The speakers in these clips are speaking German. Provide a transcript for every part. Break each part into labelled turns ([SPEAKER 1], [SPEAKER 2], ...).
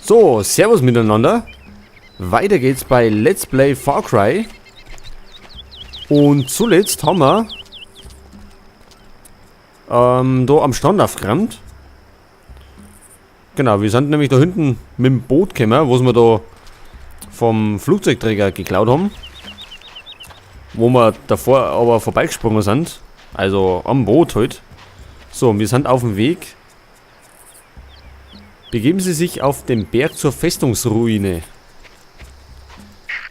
[SPEAKER 1] So, servus miteinander. Weiter geht's bei Let's Play Far Cry. Und zuletzt haben wir da am Strand aufgeräumt. Genau, wir sind nämlich da hinten mit dem Boot gekommen, was wir da vom Flugzeugträger geklaut haben. Wo wir davor aber vorbeigesprungen sind. Also am Boot halt. So, wir sind auf dem Weg. Begeben Sie sich auf den Berg zur Festungsruine.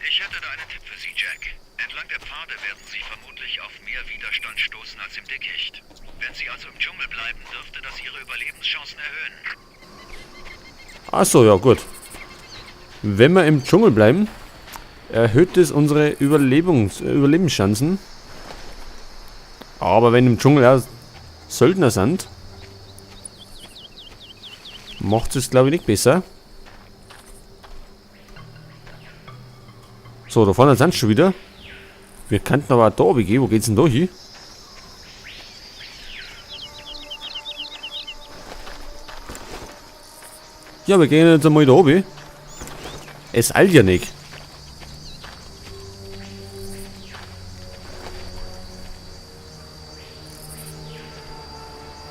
[SPEAKER 2] Ich hätte da einen Tipp für Sie, Jack. Entlang der Pfade werden Sie vermutlich auf mehr Widerstand stoßen als im Dickicht. Wenn Sie also im Dschungel bleiben, dürfte das Ihre Überlebenschancen erhöhen.
[SPEAKER 1] Achso, ja gut. Wenn wir im Dschungel bleiben, erhöht es unsere Überlebenschancen. Aber wenn im Dschungel ja Söldner sind, macht es glaube ich nicht besser. So, da vorne sind schon wieder. Wir könnten aber da oben gehen. Wo geht's denn da hin? Ja, wir gehen jetzt einmal da oben. Es eilt ja nicht.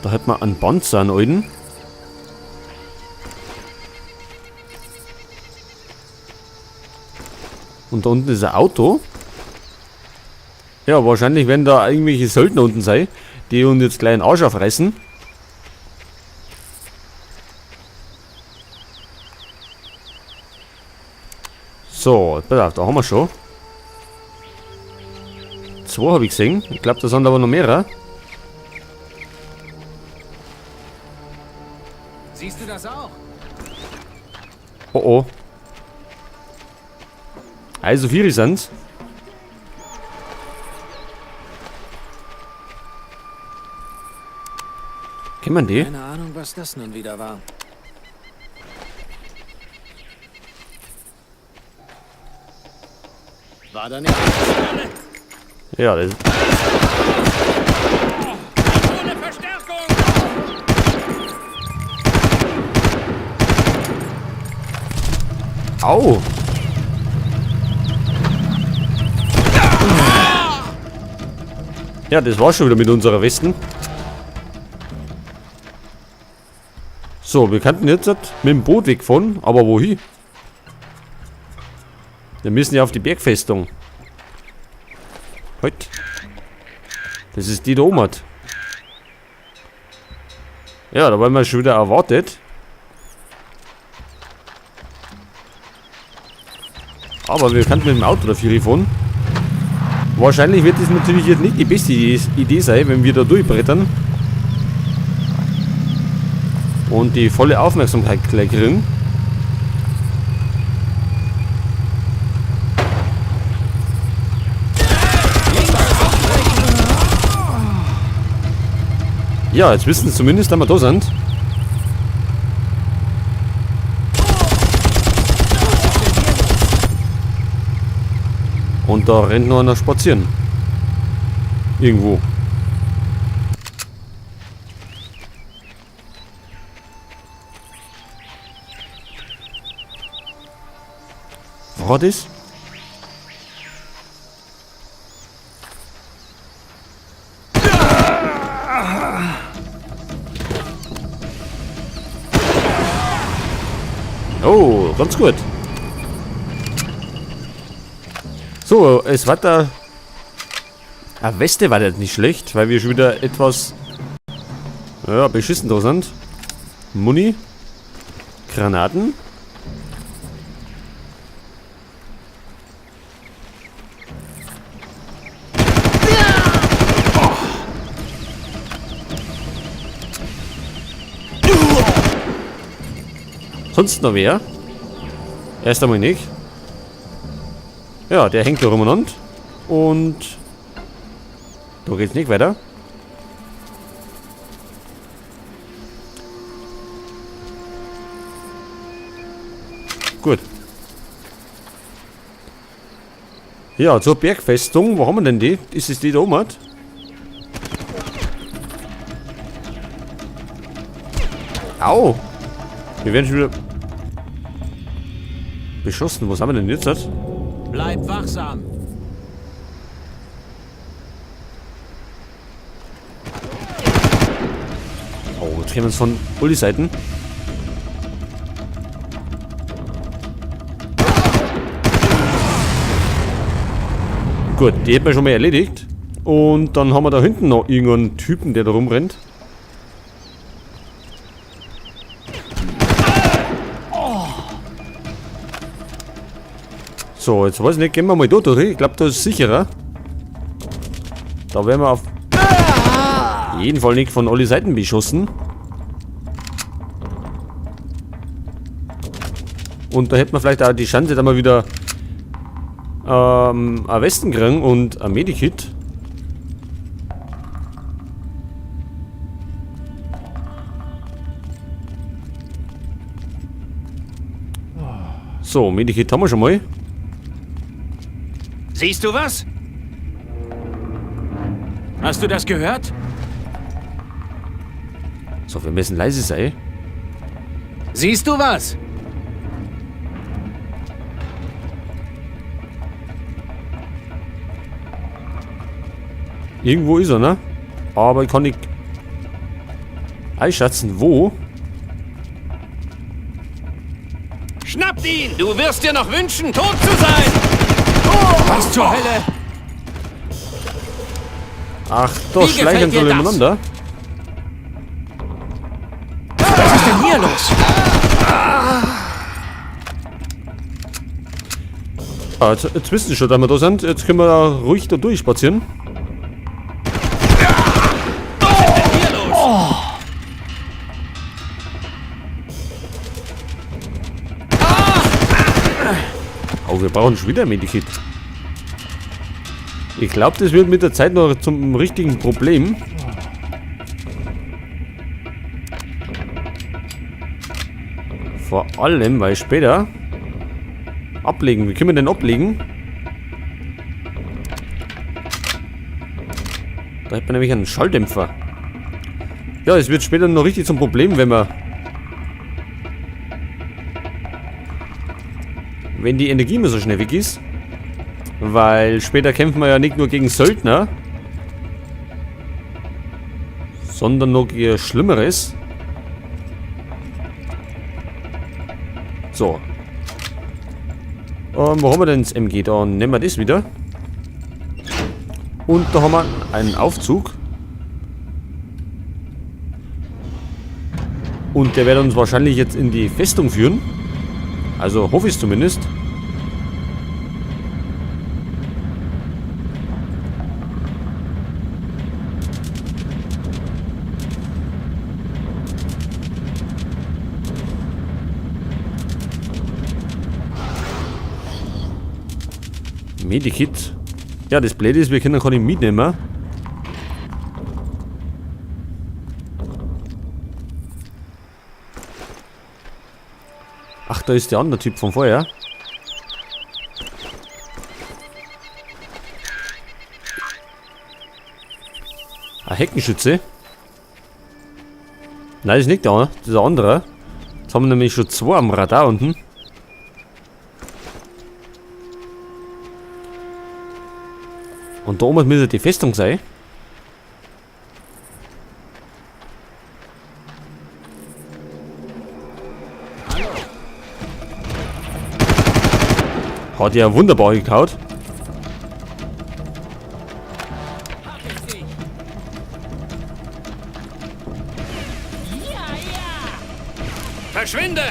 [SPEAKER 1] Da hat man einen Panzer, einen alten. Und da unten ist ein Auto. Ja, wahrscheinlich werden da irgendwelche Söldner unten sein, die uns jetzt gleich einen Arsch aufreißen. So, pass auf, da haben wir schon. 2 habe ich gesehen. Ich glaube, da sind aber noch mehrere.
[SPEAKER 3] Siehst du das auch?
[SPEAKER 1] Oh oh. Also 4 sind's. Kennen wir die?
[SPEAKER 3] Keine Ahnung, was das nun wieder war. War da nicht?
[SPEAKER 1] Ja, das
[SPEAKER 3] Ohne Verstärkung!
[SPEAKER 1] Au! Ja, das war schon wieder mit unserer Westen. So, wir könnten jetzt mit dem Boot wegfahren, aber wohin? Wir müssen ja auf die Bergfestung. Halt. Das ist die da oben. Ja, da waren wir schon wieder erwartet. Aber wir könnten mit dem Auto dafür fahren. Wahrscheinlich wird es natürlich jetzt nicht die beste Idee sein, wenn wir da durchbrettern. Und die volle Aufmerksamkeit gleich kriegen. Ja, jetzt wissen Sie zumindest, dass wir da sind. Und da rennt noch einer spazieren. Irgendwo. War das? Oh, ganz gut. So, es war da. Eine Weste war das nicht schlecht, weil wir schon wieder etwas beschissen da sind. Muni. Granaten. Sonst noch wer? Erst einmal nicht. Ja, der hängt da umeinander. Und da geht's nicht weiter. Gut. Ja, zur Bergfestung. Wo haben wir denn die? Ist es die da oben? Au! Wir werden schon wieder... beschossen. Was haben wir denn jetzt?
[SPEAKER 3] Bleib wachsam.
[SPEAKER 1] Oh, jetzt kriegen wir uns von alle Seiten. Gut, die hätten wir schon mal erledigt. Und dann haben wir da hinten noch irgendeinen Typen, der da rumrennt. So, jetzt weiß ich nicht, gehen wir mal da durch. Ich glaube, da ist sicherer. Da werden wir auf jeden Fall nicht von alle Seiten beschossen. Und da hätten wir vielleicht auch die Chance, dass wir wieder ein Westen kriegen und ein Medikit. So, Medikit haben wir schon mal.
[SPEAKER 3] Siehst du was? Hast du das gehört?
[SPEAKER 1] So, wir müssen leise sein.
[SPEAKER 3] Siehst du was?
[SPEAKER 1] Irgendwo ist er, ne? Aber ich kann nicht einschätzen, wo.
[SPEAKER 3] Schnappt ihn! Du wirst dir noch wünschen, tot zu sein! Was zur Hölle?
[SPEAKER 1] Ach, da
[SPEAKER 3] Wie
[SPEAKER 1] schleichen
[SPEAKER 3] gefällt dir
[SPEAKER 1] sie
[SPEAKER 3] das?
[SPEAKER 1] nebeneinander.
[SPEAKER 3] Was ist denn hier los?
[SPEAKER 1] Ah, jetzt wissen sie schon, dass wir da sind. Jetzt können wir da ruhig da durchspazieren.
[SPEAKER 3] Hier los!
[SPEAKER 1] Oh, wir brauchen schon wieder ein Medikit. Ich glaube, das wird mit der Zeit noch zum richtigen Problem. Vor allem, weil später ablegen. Wie können wir denn ablegen? Da hat man nämlich einen Schalldämpfer. Ja, es wird später noch richtig zum Problem, wenn die Energie immer so schnell weg ist. Weil später kämpfen wir ja nicht nur gegen Söldner, sondern noch gegen Schlimmeres. So. Wo haben wir denn das MG? Da nehmen wir das wieder. Und da haben wir einen Aufzug. Und der wird uns wahrscheinlich jetzt in die Festung führen. Also hoffe ich es zumindest. Medikit. Ja, das Blöde ist, wir können keine mitnehmen. Ach, da ist der andere Typ von vorher. Ein Heckenschütze. Nein, das ist nicht der, das ist der andere. Jetzt haben wir nämlich schon zwei am Radar unten. Und da oben müsste die Festung sein. Hat ja wunderbar geklaut.
[SPEAKER 3] Verschwinde!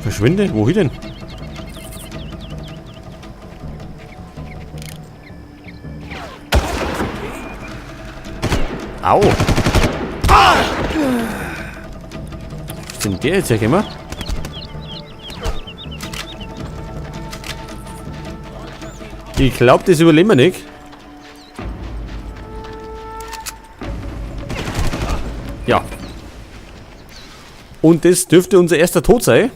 [SPEAKER 1] Verschwinde? Wohin denn? Au! Was ist denn der jetzt hergekommen? Ich glaube, das überleben wir nicht. Ja. Und das dürfte unser erster Tod sein.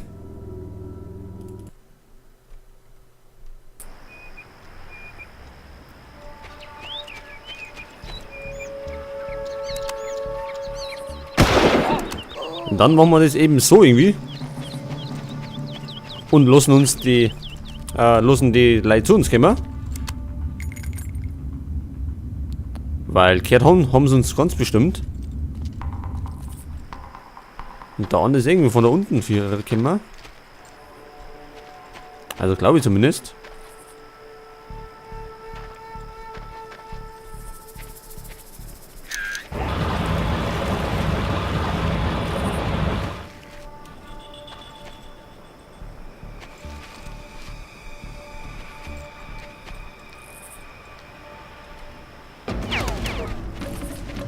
[SPEAKER 1] Und dann machen wir das eben so irgendwie. Und lassen uns die Leute zu uns kommen. Weil gehört haben sie uns ganz bestimmt. Und der andere ist irgendwie von da unten gekommen. Also glaube ich zumindest.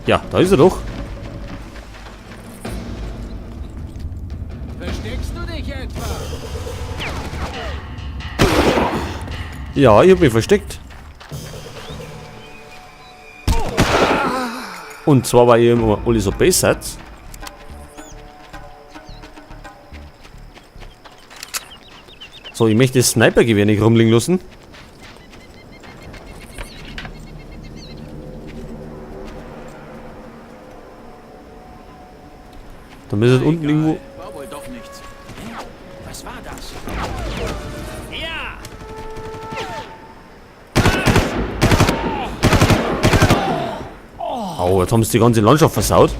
[SPEAKER 1] Ja, da ist er doch.
[SPEAKER 3] Versteckst du dich etwa?
[SPEAKER 1] Ja, ich hab mich versteckt. Und zwar, weil ihr immer alle so base seid. So, ich möchte das Snipergewehr nicht rumliegen lassen. Da müsste es unten irgendwo...
[SPEAKER 3] War wohl doch nichts. Was war das? Ja!
[SPEAKER 1] Au, jetzt haben sie die ganze Landschaft versaut.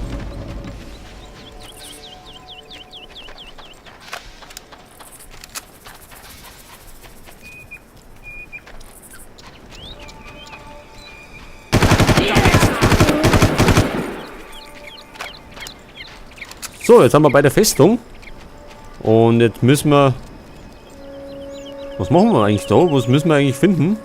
[SPEAKER 1] So, jetzt haben wir bei der Festung. Und jetzt müssen wir... Was machen wir eigentlich da? Was müssen wir eigentlich finden?